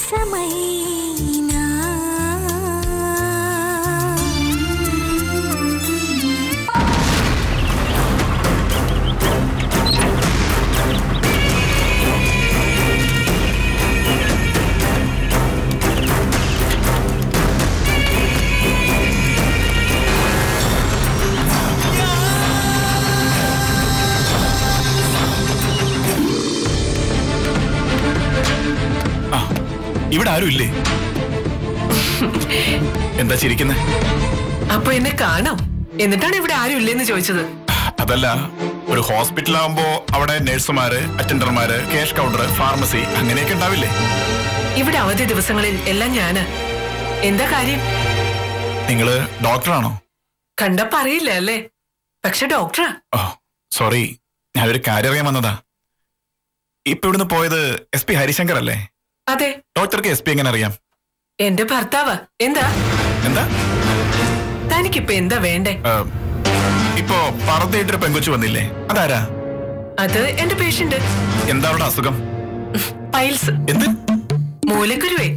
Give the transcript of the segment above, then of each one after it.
రసమైనా ഇവിടെ ആരും ഇല്ലേ? എന്താ ചിരിക്കുന്നത്? അപ്പൊ എന്നെ കാണാം എന്നിട്ടാണ് ഇവിടെ ആരും ഇല്ലെന്ന് ചോദിച്ചത്. അതല്ല, ഒരു ഹോസ്പിറ്റലാകുമ്പോ അവിടെ നഴ്സുമാര്, അറ്റൻഡർമാര്, ക്യാഷ് കൗണ്ടർ, ഫാർമസി അങ്ങനെയൊക്കെ ഉണ്ടാവില്ലേ? ഇവിടെ അവധി ദിവസങ്ങളിൽ എല്ലാം ഞാന്. എന്താ കാര്യം? നിങ്ങള് ഡോക്ടറാണോ? കണ്ടപ്പോ അറിയില്ല അല്ലേ, പക്ഷെ ഡോക്ടറാ. ഓ സോറി, ഞാനൊരു കാര്യം അറിയാൻ വന്നതാ. ഇപ്പൊ ഇവിടുന്ന് പോയത് SP ഹരിശങ്കർ അല്ലേ? അതെ. ഡോക്ടർക്ക് SP എങ്ങനെ അറിയാം? എന്റെ ഭർത്താവ്. എന്താ എന്താ തനിക്കിപ്പൊ എന്താ വേണ്ടേ? ഇപ്പോ പറത്തിയിട്ടൊരു പെങ്കൊച്ചു വന്നില്ലേ, അതാരാ? അത് എന്റെ പേഷ്യന്റ്. എന്താ അവളുടെ അസുഖം? പൈൽസ്. എന്ത്? മൂലക്കുരുവേ.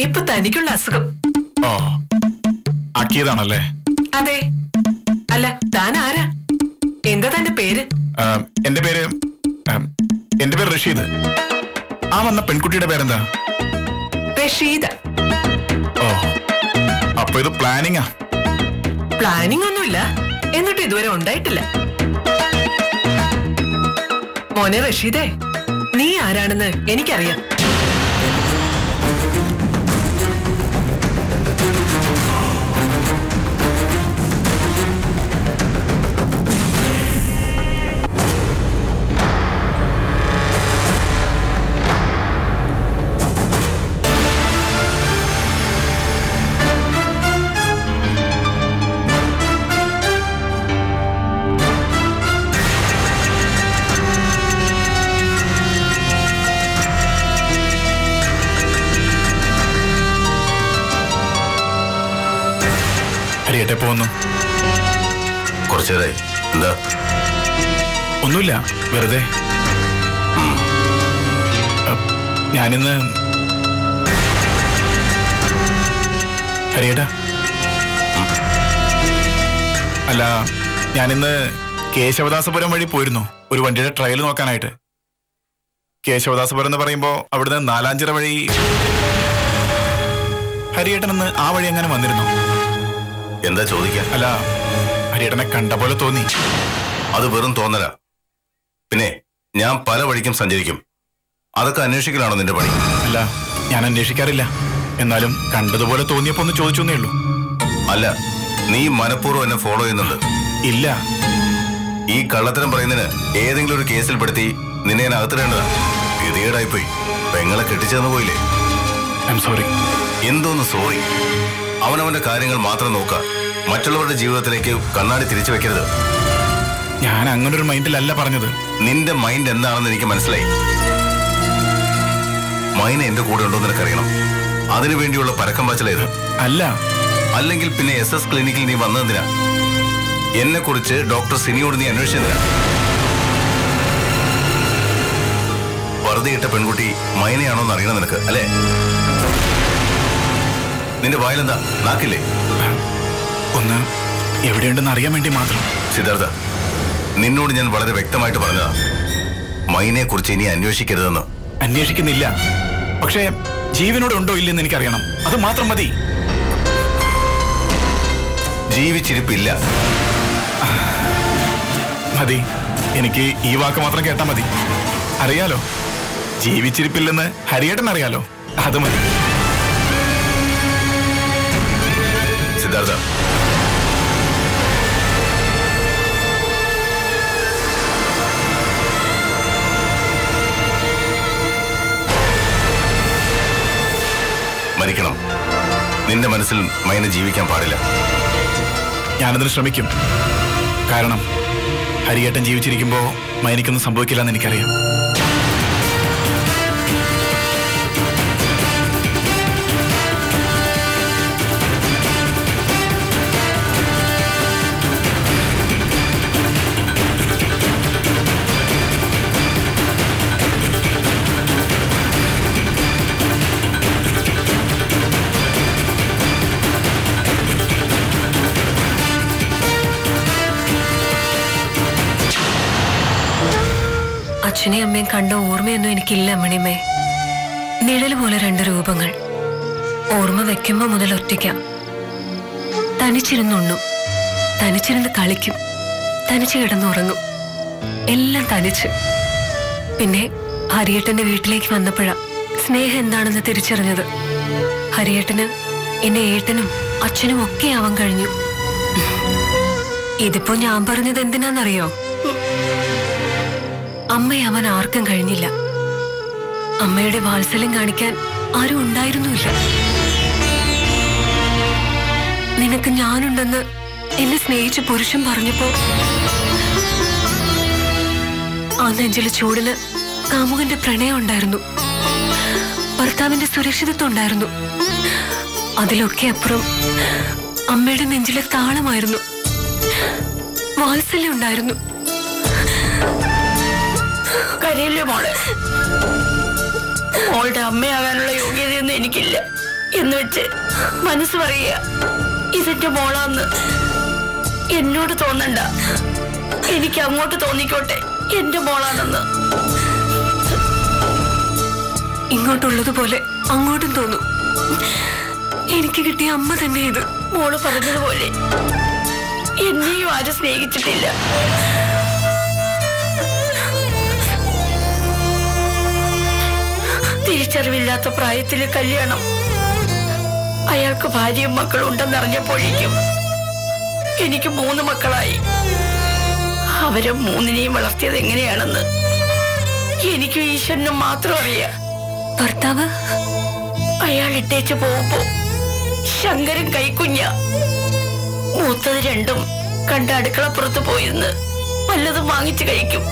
ഇപ്പൊ തനിക്കുള്ള അസുഖം. ഓ ആക്കിയതാണല്ലേ? അതെ. അല്ല താൻ ആരാ? എന്താ തന്റെ പേര്? എന്റെ പേര് റഷീദ്. ആ വന്ന പെൺകുട്ടിയുടെ പേരെന്താ? റഷീദ. ഓ അപ്പൊ ഇത് പ്ലാനിങ്ങാ? പ്ലാനിങ് ഒന്നുമില്ല, എന്നിട്ട് ഇതുവരെ ഉണ്ടായിട്ടില്ല. മോനെ റഷീദേ, നീ ആരാണെന്ന് എനിക്കറിയാം. ഹരിയേട്ടെ പോന്നു. കുറച്ചേരായി. എന്താ? ഒന്നുമില്ല, വെറുതെ. ഞാനിന്ന് ഹരിയേട്ടാ, അല്ല ഞാനിന്ന് കേശവദാസപുരം വഴി പോയിരുന്നു ഒരു വണ്ടിയുടെ ട്രയൽ നോക്കാനായിട്ട്. കേശവദാസപുരം എന്ന് പറയുമ്പോ അവിടുന്ന് നാലാഞ്ചിറ വഴി. ഹരിയേട്ടനെന്ന് ആ വഴി എങ്ങനെ വന്നിരുന്നു? എന്താ ചോദിക്കാൻ? അല്ല, ഹരിയേട്ടനെ കണ്ട പോലെ തോന്നി. അത് വെറും തോന്നല. പിന്നെ ഞാൻ പല വഴിക്കും സഞ്ചരിക്കും. അതൊക്കെ അന്വേഷിക്കലാണോ നിന്റെ പണി? അല്ല, ഞാൻ അന്വേഷിക്കാറില്ല. എന്നാലും കണ്ടതുപോലെ തോന്നിയപ്പോ ഒന്ന് ചോദിച്ചേ ഉള്ളൂ. അല്ല, നീ മനഃപൂർവ്വം എന്നെ ഫോളോ ചെയ്യുന്നുണ്ട്? ഇല്ല. ഈ കള്ളത്തരം പറയുന്നതിന് ഏതെങ്കിലും ഒരു കേസിൽ പെടുത്തി നിന്നെ ഞാൻ അകത്തിടേണ്ടതാ. ഗതികേടായിപ്പോയി. പെങ്ങളെ കെട്ടിച്ചെന്ന് പോയില്ലേ? I am sorry. എന്തോന്ന് സോറി? അവനവന്റെ കാര്യങ്ങൾ മാത്രം നോക്ക. മറ്റുള്ളവരുടെ ജീവിതത്തിലേക്ക് കണ്ണാടി തിരിച്ചു വെക്കരുത്. ഞാൻ അങ്ങനൊരു മൈൻഡിലല്ല പറഞ്ഞത്. നിന്റെ മൈൻഡ് എന്താണെന്ന് എനിക്ക് മനസ്സിലായി. മൈന എന്റെ കൂടെ ഉണ്ടോ നിനക്കറിയണം. അതിനു വേണ്ടിയുള്ള പരക്കം പാച്ചിലേത്? അല്ല. അല്ലെങ്കിൽ പിന്നെ SS ക്ലിനിക്കിൽ നീ വന്നതിനാ? എന്നെ കുറിച്ച് ഡോക്ടർ സിനിയോട് നീ അന്വേഷിച്ചതിനാ? വെറുതെ ഇട്ട പെൺകുട്ടി മൈനയാണോന്ന് അറിയണം നിനക്ക്, അല്ലേ? നിന്റെ വായിലെന്താ, നാക്കില്ലേ? ഒന്ന് എവിടെയുണ്ടെന്ന് അറിയാൻ വേണ്ടി മാത്രം. സിദ്ധാർത്ഥ, നിന്നോട് ഞാൻ വളരെ വ്യക്തമായിട്ട് പറഞ്ഞതാ, മൈനയെ കുറിച്ച് ഇനി അന്വേഷിക്കരുതെന്ന്. അന്വേഷിക്കുന്നില്ല, പക്ഷേ ജീവനോട് ഉണ്ടോ ഇല്ലെന്ന് എനിക്കറിയണം. അത് മാത്രം മതി. ജീവിച്ചിരിപ്പില്ല. മതി, എനിക്ക് ഈ വാക്ക് മാത്രം കേട്ടാ മതി. അറിയാലോ, ജീവിച്ചിരിപ്പില്ലെന്ന് ഹരിയേട്ടൻ അറിയാലോ, അത് മതി. സിദ്ധാർത്ഥ, മരിക്കണം. നിന്റെ മനസ്സിൽ മൈന ജീവിക്കാൻ പാടില്ല. ഞാനതിന് ശ്രമിക്കും. കാരണം ഹരിയേട്ടൻ ജീവിച്ചിരിക്കുമ്പോ മൈനയ്ക്കൊന്നും സംഭവിക്കില്ലെന്ന് എനിക്കറിയാം. അച്ഛനെയും അമ്മയും കണ്ട ഓർമ്മയൊന്നും എനിക്കില്ല അമ്മണിയമ്മേ. നിഴല് പോലെ 2 രൂപങ്ങൾ. ഓർമ്മ വെക്കുമ്പോ മുതൽ ഒറ്റയ്ക്കാം. തനിച്ചിരുന്നുണ്ണും, തനിച്ചിരുന്ന് കളിക്കും, തനിച്ച് കിടന്നുറങ്ങും, എല്ലാം തനിച്ച്. പിന്നെ ഹരിയേട്ടന്റെ വീട്ടിലേക്ക് വന്നപ്പോഴാ സ്നേഹം എന്താണെന്ന് തിരിച്ചറിഞ്ഞത്. ഹരിയേട്ടന് എന്നെ ഏട്ടനും അച്ഛനും ഒക്കെ ആവാൻ കഴിഞ്ഞു. ഇതിപ്പോ ഞാൻ പറഞ്ഞത് എന്തിനാന്നറിയോ? അമ്മയാവാൻ ആർക്കും കഴിഞ്ഞില്ല. അമ്മയുടെ വാത്സല്യം കാണിക്കാൻ ആരും ഉണ്ടായിരുന്നില്ല. നിനക്ക് ഞാനുണ്ടെന്ന് എന്നെ സ്നേഹിച്ച പുരുഷൻ പറഞ്ഞപ്പോ ആ നെഞ്ചിലെ ചൂടിന് കാമുകന്റെ പ്രണയം ഉണ്ടായിരുന്നു, ഭർത്താവിന്റെ സുരക്ഷിതത്വം ഉണ്ടായിരുന്നു. അതിലൊക്കെ അപ്പുറം അമ്മയുടെ നെഞ്ചിലെ താളമായിരുന്നു, വാത്സല്യം ഉണ്ടായിരുന്നു. കരയില്ലേ മോളെ, മോളുടെ അമ്മയാകാനുള്ള യോഗ്യതയൊന്നും എനിക്കില്ല എന്ന് വെച്ച് മനസ്സ് പറയുക ഇതെന്റെ മോളാന്ന്. എന്നോട് തോന്നണ്ട, എനിക്ക് അങ്ങോട്ട് തോന്നിക്കോട്ടെ എന്റെ മോളാണെന്ന്. ഇങ്ങോട്ടുള്ളതുപോലെ അങ്ങോട്ടും തോന്നും. എനിക്ക് കിട്ടിയ അമ്മ തന്നെ ഇത്. മോള് പറഞ്ഞതുപോലെ എന്നെയും ആരും സ്നേഹിച്ചിട്ടില്ല. തിരിച്ചറിവില്ലാത്ത പ്രായത്തിലെ കല്യാണം. അയാൾക്ക് ഭാര്യയും മക്കളും ഉണ്ടെന്നറിഞ്ഞപ്പോഴേക്കും എനിക്ക് 3 മക്കളായി. അവരെ 3നെയും വളർത്തിയത് എങ്ങനെയാണെന്ന് എനിക്കും ഈശ്വരനും മാത്രം അറിയാം. ഭർത്താവ് അയാൾ ഇട്ടേച്ച് പോകുമ്പോ ശങ്കരൻ കൈക്കുഞ്ഞ. മൂത്തത് 2ഉം കണ്ട അടുക്കളപ്പുറത്ത് പോയിരുന്ന് വല്ലതും വാങ്ങിച്ചു കഴിക്കും.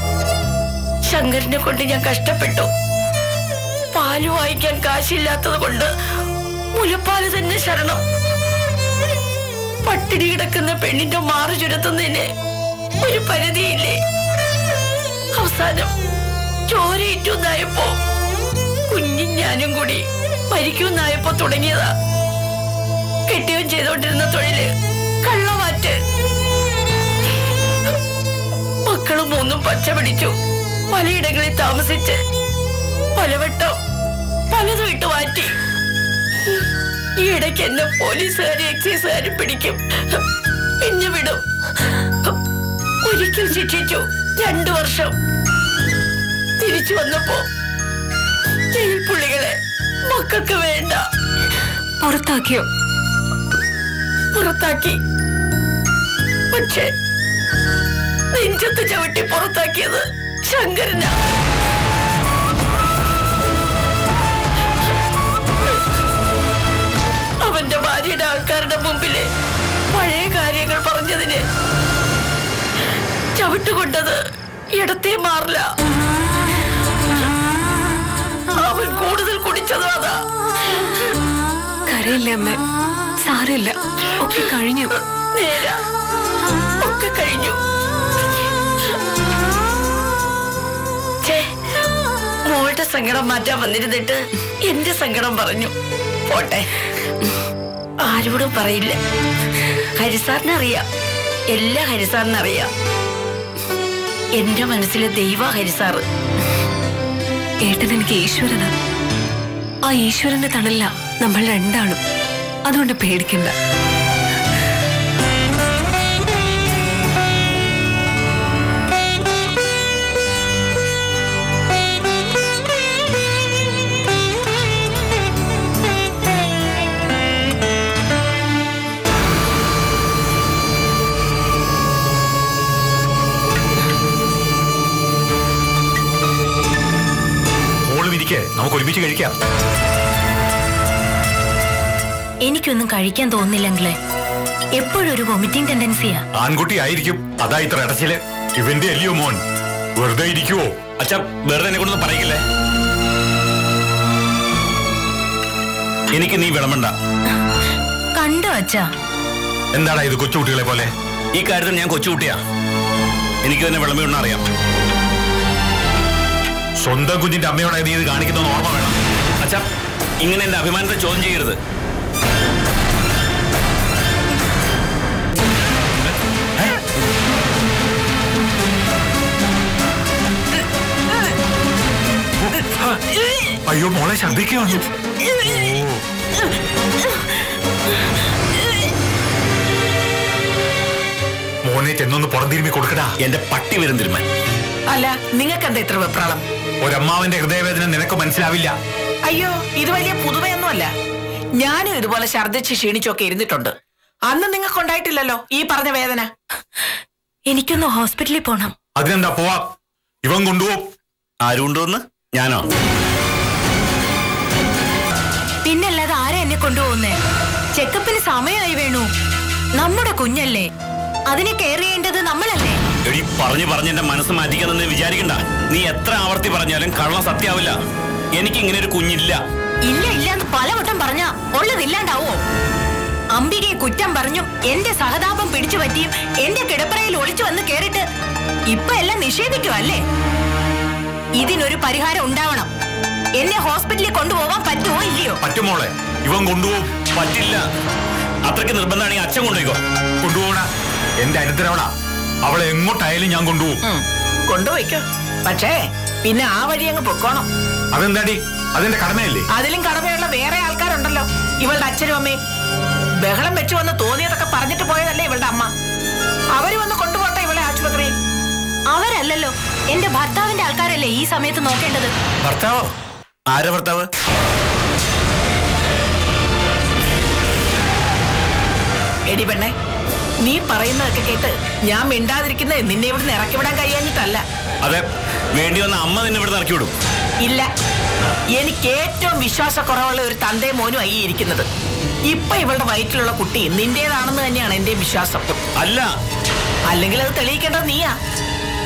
ശങ്കരനെ കൊണ്ട് ഞാൻ കഷ്ടപ്പെട്ടു. പാല് വാങ്ങിക്കാൻ കാശില്ലാത്തത് കൊണ്ട് മുലപ്പാല് തന്നെ ശരണം. പട്ടിണി കിടക്കുന്ന പെണ്ണിന്റെ മാറു ചുരത്തുന്നതിന് ഒരു പരിധിയില്ലേ? അവസാനം ചോരയിട്ടുന്നായപ്പോ കുഞ്ഞും ഞാനും കൂടി മരിക്കുന്നായപ്പോ തുടങ്ങിയതാ. കെട്ടിയവൻ ചെയ്തോണ്ടിരുന്ന തൊഴില് കള്ളമാറ്റ്. മക്കളും 3ഉം പച്ച പിടിച്ചു. പലയിടങ്ങളിൽ താമസിച്ച് പലവട്ടം പലതും ഇട്ട് മാറ്റി. ഈ ഇടയ്ക്ക് എന്നെ പോലീസുകാരും എക്സൈസുകാരും പിടിക്കും, പിന്നെ വിടും. ഒരിക്കൽ ശിക്ഷിച്ചു 2 വർഷം. തിരിച്ചു വന്നപ്പോ ജയിൽ പുള്ളികളെ മക്കൾക്ക് വേണ്ട പുറത്താക്കിയോ? പുറത്താക്കി. പക്ഷെ നെഞ്ചത്ത് ചവിട്ടി പുറത്താക്കിയത് ശങ്കരനാ. അവന്റെ ഭാര്യയുടെ ആൾക്കാരുടെ മുമ്പില് പഴയ കാര്യങ്ങൾ പറഞ്ഞതിന് ചവിട്ടുകൊണ്ടത് ഇടത്തേ മാറില്ല. അവൻ കൂടുതൽ കുടിച്ചതും അതാ. കരയില്ല അമ്മ, സാരമില്ല, ഒക്കെ കഴിഞ്ഞു. നേരാ, ഒക്കെ കഴിഞ്ഞു. മോളുടെ സങ്കടം മാറ്റാൻ വന്നിരുന്നിട്ട് എന്റെ സങ്കടം പറഞ്ഞു. പോട്ടെ, ആരോടും പറയില്ല. ഹരിസാറിനറിയാം, എല്ലാ ഹരിസാറിനറിയാം. എന്റെ മനസ്സിലെ ദൈവ ഹരിസാറ്. ഏട്ടൻ എനിക്ക് ഈശ്വരനാ. ആ ഈശ്വരന്റെ തണല്ല നമ്മൾ രണ്ടാളും. അതുകൊണ്ട് പേടിക്കണ്ട. നമുക്ക് ഒരുമിച്ച് കഴിക്കാം. എനിക്കൊന്നും കഴിക്കാൻ തോന്നുന്നില്ലെങ്കിലേ എപ്പോഴും ഒരു വൊമിറ്റിംഗ് ടെൻഡൻസിയാ. ആൺകുട്ടി ആയിരിക്കും, അതാ ഇത്ര ഇടച്ചില്. ഇവന്റെ അല്ലയോ മോൻ, വെറുതെ ഇരിക്കുവോ? അച്ഛാ, വെറുതെ എന്നെ കൊണ്ടൊന്നും പറയില്ലേ. എനിക്ക് നീ വിളമ്പണ്ട. കണ്ടോ അച്ഛാ? എന്താടാ ഇത് കൊച്ചുകുട്ടികളെ പോലെ? ഈ കാര്യത്തിൽ ഞാൻ കൊച്ചുകുട്ടിയാ. എനിക്ക് തന്നെ വിളമ്പുണ്ടെന്ന് അറിയാം. സ്വന്തം കുഞ്ഞിന്റെ അമ്മയോടെ നീ ഇത് കാണിക്കുന്ന ഓർമ്മ വേണം. അച്ഛാ, ഇങ്ങനെ എന്റെ അഭിമാനത്തെ ചോദ്യം ചെയ്യരുത്. ഭർത്താവ് അയ്യോ മോളെ ഛർദ്ദിക്കുക വന്നു. മോനെ ചെന്നൊന്ന് പുറം തിരുമ്മി കൊടുക്കടാ. എന്റെ പട്ടി വരും തിരുമാൻ. അല്ല നിങ്ങൾക്ക് എന്താ ഇത്ര വെപ്രാളം? ഒരമ്മാവന്റെ ഹൃദയവേദന നിനക്ക് മനസ്സിലാവില്ല. അയ്യോ ഇത് വലിയ പുതുമയൊന്നുമല്ല. ഞാനും ഇതുപോലെ ഛർദ്ദിച്ച് ക്ഷീണിച്ചൊക്കെ ഇരുന്നിട്ടുണ്ട്. അന്ന് നിങ്ങൾക്ക് ഉണ്ടായിട്ടില്ലല്ലോ ഈ പറഞ്ഞ വേദന. എനിക്കൊന്ന് ഹോസ്പിറ്റലിൽ പോണം. അതിനെന്താ പോവാ, ഇവൻ കൊണ്ടുപോകും. ആരും കൊണ്ടുവന്ന്? ഞാനോ? പിന്നല്ലാതെ ആരാ എന്നെ കൊണ്ടുപോകുന്നേ? ചെക്കപ്പിന് സമയമായി വേണു. നമ്മുടെ കുഞ്ഞല്ലേ, അതിനെ കെയർ ചെയ്യേണ്ടത് നമ്മളല്ലേ? എടി പറഞ്ഞു പറഞ്ഞ് എന്റെ മനസ്സ് മാറ്റിക്കാന്ന് വിചാരിക്കണ്ട. നീ എത്ര ആവർത്തി പറഞ്ഞാലും കള്ളം സത്യാവില്ല. എനിക്ക് ഇങ്ങനെ ഒരു കുഞ്ഞില്ല. ഇല്ല ഇല്ല എന്ന് പലവട്ടം പറഞ്ഞാ ഉള്ളതില്ലാണ്ടാവോ? അംബികയെ കുറ്റം പറഞ്ഞും എന്റെ സഹതാപം പിടിച്ചു പറ്റിയും എന്റെ കിടപ്പറയിൽ ഒളിച്ചു വന്ന് കേറിട്ട് ഇപ്പൊ എല്ലാം നിഷേധിക്കുവല്ലേ? ഇതിനൊരു പരിഹാരം ഉണ്ടാവണം. എന്നെ ഹോസ്പിറ്റലിൽ കൊണ്ടുപോകാൻ പറ്റുമോ ഇല്ലയോ? പറ്റുമോളെ, ഇവൻ കൊണ്ടുപോകും. പറ്റില്ല. അത്രയ്ക്ക് നിർബന്ധമാണെങ്കിൽ അച്ഛൻ കൊണ്ടുപോയിക്കോ. കൊണ്ടുപോകണ എന്റെ അനുത്തരവളാ. അവളെ എങ്ങോട്ടായാലും ഞാൻ കൊണ്ടുപോകും. കൊണ്ടുപോയിക്കോ, പക്ഷേ പിന്നെ ആ വഴി അങ്ങ് പൊക്കോണം. അതെന്താടി, അതെന്റെ കടമയല്ലേ? അതിലും കടമയുള്ള വേറെ ആൾക്കാരുണ്ടല്ലോ. ഇവളുടെ അച്ഛനും അമ്മയും ബഹളം വെച്ചു വന്ന് തോന്നിയതൊക്കെ പറഞ്ഞിട്ട് പോയതല്ലേ ഇവളുടെ അമ്മ. അവര് വന്ന് കൊണ്ടുപോട്ടെ ഇവളെ ആശുപത്രിയിൽ. അവരല്ലല്ലോ, എന്റെ ഭർത്താവിന്റെ ആൾക്കാരല്ലേ ഈ സമയത്ത് നോക്കേണ്ടത്. ഭർത്താവോ? ആരാ ഭർത്താവ്? എടി പെണ്ണെ, നീ പറയുന്നതൊക്കെ കേട്ട് ഞാൻ മിണ്ടാതിരിക്കുന്നത് നിന്നെ ഇവിടുന്ന് ഇറക്കി വിടാൻ കഴിയാഞ്ഞിട്ടല്ല. അതെ, വേണ്ടി വന്ന അമ്മ നിന്നെ ഇവിടെ ഇറക്കി വിടും. ഇല്ല, എനിക്ക് ഏറ്റവും വിശ്വാസക്കുറവുള്ള ഒരു തന്തേ മോനും ആയി ഇരിക്കുന്നത്. ഇപ്പൊ ഇവളുടെ വയറ്റിലുള്ള കുട്ടി നിന്റേതാണെന്ന് തന്നെയാണ് എന്റെ വിശ്വാസം. അല്ല, അല്ലെങ്കിൽ അത് തെളിയിക്കേണ്ടത് നീയാ.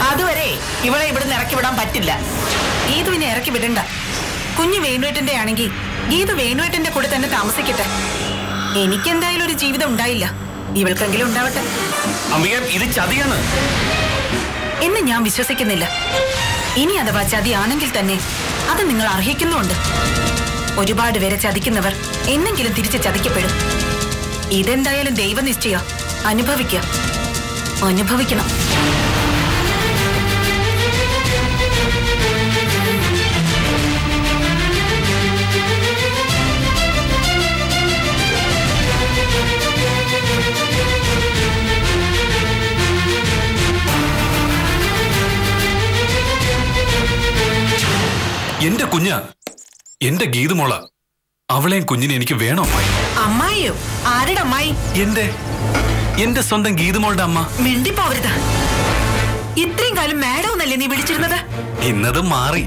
അതുവരെ ഇവളെ ഇവിടുന്ന് ഇറക്കി വിടാൻ പറ്റില്ല. ഗീതുവിനെ ഇറക്കി വിടണ്ട. കുഞ്ഞ് വേണുവേട്ടന്റെ ആണെങ്കിൽ ഗീതു വേണുവേട്ടന്റെ കൂടെ തന്നെ താമസിക്കട്ടെ. എനിക്കെന്തായാലും ഒരു ജീവിതം ഉണ്ടായില്ല, ഇവൾക്കെങ്കിലും ഉണ്ടാവട്ടെ. അമ്മിക, ഇത് ചതിയാണ് എന്ന് ഞാൻ വിശ്വസിക്കുന്നില്ല. ഇനി അഥവാ ചതിയാണെങ്കിൽ തന്നെ അത് നിങ്ങൾ അർഹിക്കുന്നുണ്ട്. ഒരുപാട് പേരെ ചതിക്കുന്നവർ എന്നെങ്കിലും തിരിച്ച് ചതിക്കപ്പെടും. ഇതെന്തായാലും ദൈവനിശ്ചയ. അനുഭവിക്കണം. എന്റെ കുഞ്ഞാ, എന്റെ ഗീതുമോള. അവളെയും കുഞ്ഞിനെ എനിക്ക് വേണോ അമ്മായി? അമ്മായിയോ? ആരുടെ അമ്മായി? എന്റെ സ്വന്തം ഗീതുമോളുടെ അമ്മ. മിണ്ടിപ്പോവരുത്. ഇത്രയും കാലം മാഡം എന്നല്ലേ നീ വിളിച്ചിരുന്നത്? ഇന്നത് മാറി.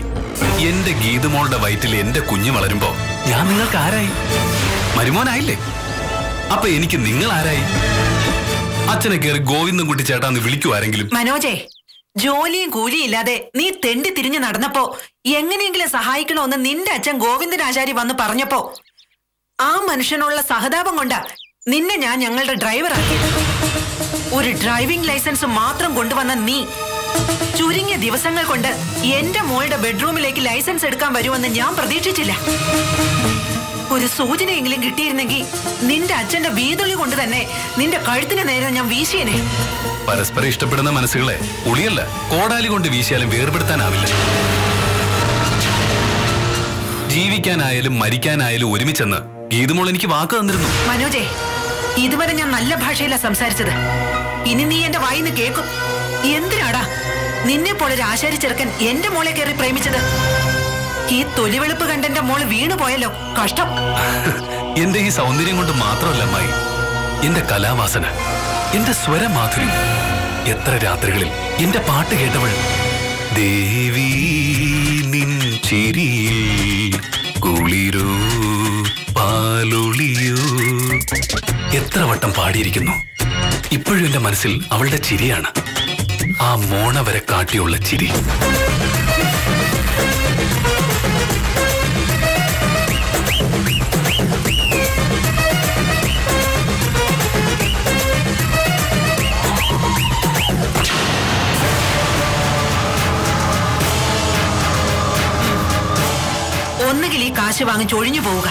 എന്റെ ഗീതുമോളുടെ വയറ്റിൽ എന്റെ കുഞ്ഞ് വളരുമ്പോ ഞാൻ നിങ്ങൾക്ക് ആരായി? മരുമോനായില്ലേ? അപ്പൊ എനിക്ക് നിങ്ങൾ ആരായി? അച്ഛനെ കയറി ഗോവിന്ദൻകുട്ടി ചേട്ടാന്ന് വിളിക്കൂ ആരെങ്കിലും. മനോജേ, ജോലിയും കൂലിയും ഇല്ലാതെ നീ തെണ്ടി തിരിഞ്ഞു നടന്നപ്പോ എങ്ങനെയെങ്കിലും സഹായിക്കണമെന്ന് നിന്റെ അച്ഛൻ ഗോവിന്ദനാചാരി വന്ന് പറഞ്ഞപ്പോ ആ മനുഷ്യനുള്ള സഹതാപം കൊണ്ടാ നിന്നെ ഞാൻ ഞങ്ങളുടെ ഡ്രൈവറാക്കി. ഒരു ഡ്രൈവിംഗ് ലൈസൻസ് മാത്രം കൊണ്ടുവന്ന നീ ചുരുങ്ങിയ ദിവസങ്ങൾ കൊണ്ട് എന്റെ മോളുടെ ബെഡ്റൂമിലേക്ക് ലൈസൻസ് എടുക്കാൻ വരുമെന്ന് ഞാൻ പ്രതീക്ഷിച്ചില്ല. ഒരു സൂചനയെങ്കിലും കിട്ടിയിരുന്നെങ്കിൽ നിന്റെ അച്ഛന്റെ വീതുളി കൊണ്ട് തന്നെ നിന്റെ കഴുത്തിന് നേരെ ഞാൻ വീശിയനെ. പരസ്പരം ഇഷ്ടപ്പെടുന്ന മനസ്സുകളെ ഉളിയല്ല കോടാലി കൊണ്ട് വീശിയാലും വേർപെടുത്താനാവില്ല. ജീവിക്കാനായാലും മരിക്കാനായാലും ഒരുമിച്ചെന്ന് ഗീതുമോൾ എനിക്ക് വാക്ക് തന്നിരുന്നു. മനോജേ, ഇതുവരെ ഞാൻ നല്ല ഭാഷയിലാ സംസാരിച്ചത്. ഇനി നീ എന്റെ വായിന്ന് കേൾക്കും. എന്തിനാടാ നിന്നെ പോലൊരു ആശാരി ചെറുക്കൻ എന്റെ മോളെ കയറി പ്രേമിച്ചത്? ഈ തൊലിവെളുപ്പ് കണ്ടെന്റെ മോള് വീണുപോയല്ലോ, കഷ്ടം. എന്റെ ഈ സൗന്ദര്യം കൊണ്ട് മാത്രമല്ല അമ്മായി, എന്റെ കലാവാസന, എന്റെ സ്വരമാധുര്യം. എത്ര രാത്രികളിൽ എന്റെ പാട്ട് കേട്ടവൾ ദേവി നിൻ ചിരിയിൽ കുളിരോ പാലൊളിയോ എത്ര വട്ടം പാടിയിരിക്കുന്നു. ഇപ്പോഴും എന്റെ മനസ്സിൽ അവളുടെ ചിരിയാണ്, ആ മോണ വരെ കാട്ടിയുള്ള ചിരി. ഒന്നുകിൽ ഈ കാശ് വാങ്ങിച്ച് ഒഴിഞ്ഞു പോവുക,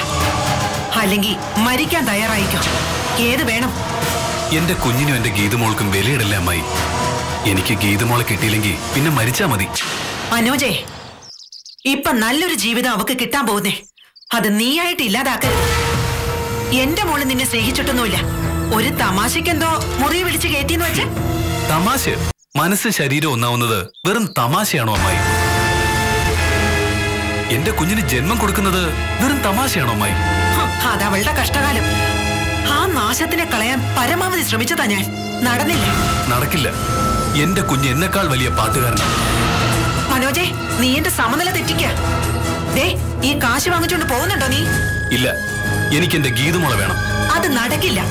അല്ലെങ്കിൽ മരിക്കാൻ തയ്യാറായിക്കോ. ഏത് വേണം? എന്റെ കുഞ്ഞിനും എന്റെ ഗീതുമോൾക്കും വിലയിടല്ല അമ്മായി. എനിക്ക് ഗീതുമോളെ കിട്ടിയില്ലെങ്കിൽ പിന്നെ മരിച്ചാ മതി. മനോജേ, ഇപ്പൊ നല്ലൊരു ജീവിതം അവക്ക് കിട്ടാൻ പോകുന്നേ. അത് നീയായിട്ട് ഇല്ലാതാക്കരുത്. എന്റെ മോള് നിന്നെ സ്നേഹിച്ചിട്ടൊന്നുമില്ല. ഒരു തമാശക്കെന്തോ മുറി വിളിച്ച് കയറ്റിന്ന് വെച്ച്. തമാശ? മനസ്സ് ശരീരം ഒന്നാവുന്നത് വെറും തമാശയാണോ അമ്മായി? എന്റെ കുഞ്ഞിന് ജന്മം കൊടുക്കുന്നത് വെറും തമാശയാണോ അമ്മായി? അതവളുടെ കഷ്ടകാലം. ആ നാശത്തിനെ കളയാൻ പരമാവധി ശ്രമിച്ചതാ ഞാൻ. നടന്നില്ല. നടക്കില്ല. എന്റെ കുഞ്ഞ് എന്നെക്കാൾ വലിയ പാട്ടുകാരനാണ്. മനോജെ, നീ എന്റെ സമനില തെറ്റിക്ക. ദേ, ഈ കാശ് വാങ്ങിച്ചോണ്ട് പോകുന്നുണ്ടോ നീ? ഇല്ല, എനിക്ക് എന്റെ ഗീതുമോളെ വേണം. അത് നടക്കില്ല.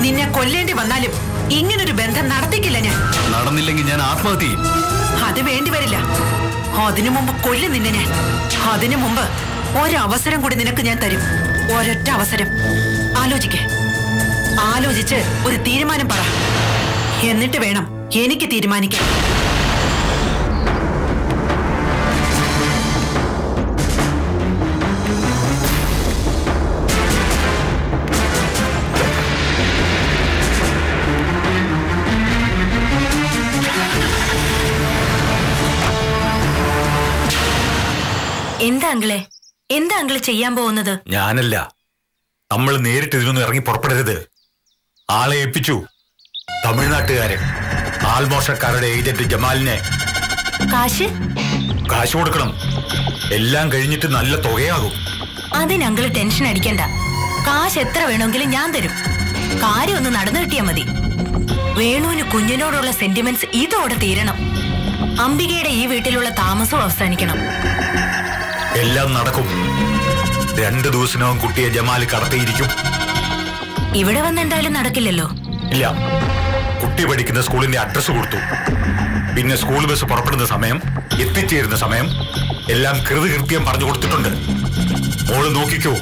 നിന്നെ കൊല്ലേണ്ടി വന്നാലും ഇങ്ങനൊരു ബന്ധം നടത്തിക്കില്ല ഞാൻ. നടന്നില്ലെങ്കിൽ ഞാൻ ആത്മഹത്യ ചെയ്യും. അത് വേണ്ടി വരില്ല. അതിനു മുമ്പ് കൊല്ലും നിന്നെ ഞാൻ. അതിനു മുമ്പ് ഒരവസരം കൂടി നിനക്ക് ഞാൻ തരും. ഒരൊറ്റ അവസരം. ആലോചിക്കേ. ആലോചിച്ച് ഒരു തീരുമാനം പറ. എന്നിട്ട് വേണം എനിക്ക് തീരുമാനിക്കാൻ. എന്താ അങ്കിളെ? എന്താ അങ്കിള് ചെയ്യാൻ പോകുന്നത്? ഞാനല്ല, നമ്മൾ നേരിട്ട് ഇതിനൊന്നും ഇറങ്ങി പുറപ്പെടരുത്. ആളെ ഏൽപ്പിച്ചു. തമിഴ്നാട്ടുകാരൻ ആൾമോഷക്കാരുടെ ഏജന്റ് ജമാലിനെ. കാശ് കൊടുക്കണം. എല്ലാം കഴിഞ്ഞിട്ട് നല്ല തുകയാകും. അതിന് അങ്കിള് ടെൻഷൻ അടിക്കണ്ട. കാശ് എത്ര വേണമെങ്കിലും ഞാൻ തരും. കാര്യം ഒന്ന് നടന്നു കിട്ടിയാ മതി. വേണുവിന് കുഞ്ഞിനോടുള്ള സെന്റിമെന്റ്സ് ഇതോടെ തീരണം. അംബികയുടെ ഈ വീട്ടിലുള്ള താമസവും അവസാനിക്കണം. എല്ലാം നടക്കും. 2 ദിവസത്തിനകം കുട്ടിയെ ജമാല് കടത്തിയിരിക്കും. ഇവിടെ വന്ന് എന്തായാലും നടക്കില്ലല്ലോ. ഇല്ല, കുട്ടി പഠിക്കുന്ന സ്കൂളിന്റെ അഡ്രസ് കൊടുത്തു. പിന്നെ സ്കൂൾ ബസ് പുറപ്പെടുന്ന സമയം, എത്തിച്ചേരുന്ന സമയം എല്ലാം കൃത്യം പറഞ്ഞു കൊടുത്തിട്ടുണ്ട്. മോള് നോക്കിക്കോ.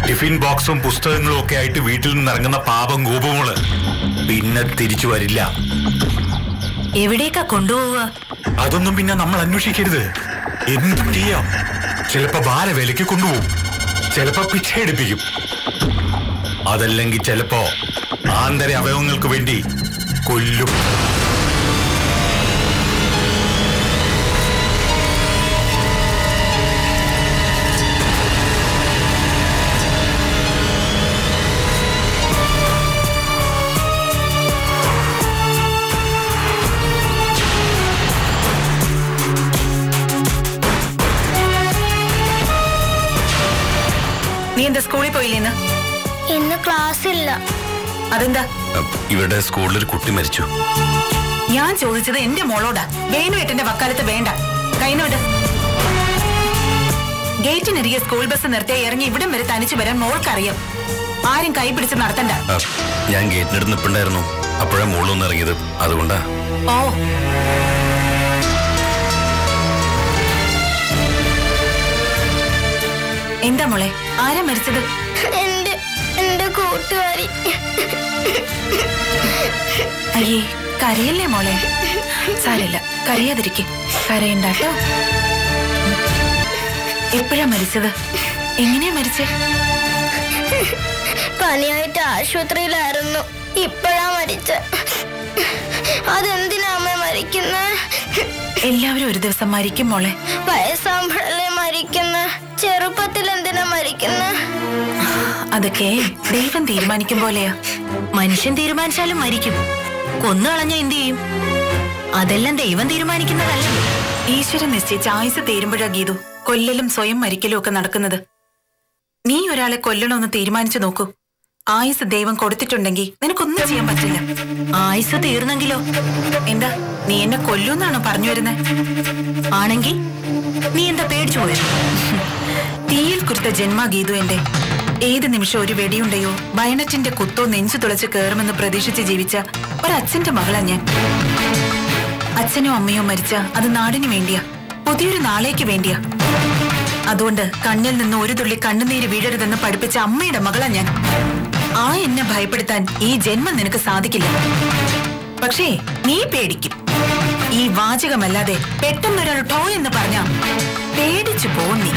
ടിഫിൻ ബോക്സും പുസ്തകങ്ങളും ഒക്കെ ആയിട്ട് വീട്ടിൽ നിന്ന് ഇറങ്ങുന്ന പാപം ഗോപമോള് പിന്നെ തിരിച്ചു വരില്ല. എവിടേക്കാ കൊണ്ടുപോവുക? അതൊന്നും പിന്നെ നമ്മൾ അന്വേഷിക്കരുത്. എന്തും ചെയ്യാം. ചിലപ്പോ ബാലവേലയ്ക്ക് കൊണ്ടുപോകും, ചിലപ്പോ പിച്ചയെടുപ്പിക്കും, അതല്ലെങ്കിൽ ചിലപ്പോ ആന്തര അവയവങ്ങൾക്ക് വേണ്ടി കൊല്ലും. നീ എന്താ സ്കൂളിൽ പോയില്ലേന്ന്? ഇന്ന് ക്ലാസ് ഇല്ല. അതെന്താ? ഇവിടെ സ്കൂളിലൊരു കുട്ടി മരിച്ചു. ഞാൻ ചോദിച്ചത് എന്റെ മോളോടാ. വേണുവേട്ടന്റെ വക്കാലത്ത് വേണ്ട. കൈനോട്. ഗേറ്റിനരികെ സ്കൂൾ ബസ് നിർത്തിയ ഇറങ്ങി ഇവിടം വരെ തനിച്ചു വരാൻ മോൾക്കറിയാം. ആരും കൈ പിടിച്ച് നടത്തണ്ട. ഞാൻ ഗേറ്റിനടുത്ത് നിൽപ്പുണ്ടായിരുന്നു. അപ്പോഴാ മോളൊന്ന് ഇറങ്ങിയത്. അതുകൊണ്ടാ. ഓ, എന്താ മോളെ? ആരാ മരിച്ചത്? എന്റെ കൂട്ടുകാരി. അയ്യേ, കരയല്ലേ മോളെ? സാരമില്ല, കരയാതിരിക്കെ. കരയണ്ടാട്ടോ. എപ്പോഴാ മരിച്ചത്? എങ്ങനെയാ മരിച്ചേ? പനിയായിട്ട് ആശുപത്രിയിലായിരുന്നു. ഇപ്പോഴാ മരിച്ച. അതെന്തിനാ അമ്മ മരിക്കുന്ന? എല്ലാവരും ഒരു ദിവസം മരിക്കും മോളെ. വയസ്സാകുമ്പോഴല്ലേ മരിക്കുന്ന. ചെറുപ്പത്തിൽ എന്തിനാ മരിക്കുന്ന? അതൊക്കെ ദൈവം തീരുമാനിക്കും പോലെയാ. മനുഷ്യൻ തീരുമാനിച്ചാലും മരിക്കും. കൊന്നു കളഞ്ഞ എന്ത് ചെയ്യും? അതെല്ലാം ദൈവം തീരുമാനിക്കുന്നതല്ല. ഈശ്വരൻ നിശ്ചയിച്ച ആയുസ് തീരുമ്പോഴാ ഗീതു കൊല്ലലും സ്വയം മരിക്കലും ഒക്കെ നടക്കുന്നത്. നീ ഒരാളെ കൊല്ലണമെന്ന് തീരുമാനിച്ചു നോക്കൂ. ആയുസ് ദൈവം കൊടുത്തിട്ടുണ്ടെങ്കിൽ നിനക്കൊന്നും ചെയ്യാൻ പറ്റില്ല. ആയുസ് തീർന്നെങ്കിലോ? എന്താ, നീ എന്നെ കൊല്ലൂന്നാണോ പറഞ്ഞു വരുന്നത്? ആണെങ്കിൽ നീ എന്താ പേടിച്ചു പോയത്? തീയിൽ കുരുത്ത ജന്മ ഗീതു എന്റെ. ഏത് നിമിഷം ഒരു വെടിയുണ്ടയോ ബയണറ്റിന്റെ കുത്തോ നെഞ്ചു തുളച്ച് കയറുമെന്ന് പ്രതീക്ഷിച്ച് ജീവിച്ച ഒരച്ഛന്റെ മകളാ ഞാൻ. അച്ഛനോ അമ്മയോ മരിച്ച അത് നാടിന് വേണ്ടിയാ, പുതിയൊരു നാളേക്ക് വേണ്ടിയാ. അതുകൊണ്ട് കണ്ണിൽ നിന്ന് ഒരു തുള്ളി കണ്ണുനീര് വീഴരുതെന്ന് പഠിപ്പിച്ച അമ്മയുടെ മകളാ ഞാൻ. ആ എന്നെ ഭയപ്പെടുത്താൻ ഈ ജന്മം നിനക്ക് സാധിക്കില്ല. പക്ഷേ നീ പേടിക്കും. ഈ വാചകമല്ലാതെ പെട്ടെന്നൊരാൾ ടോ എന്ന് പറഞ്ഞാ പേടിച്ചു പോകും നീ.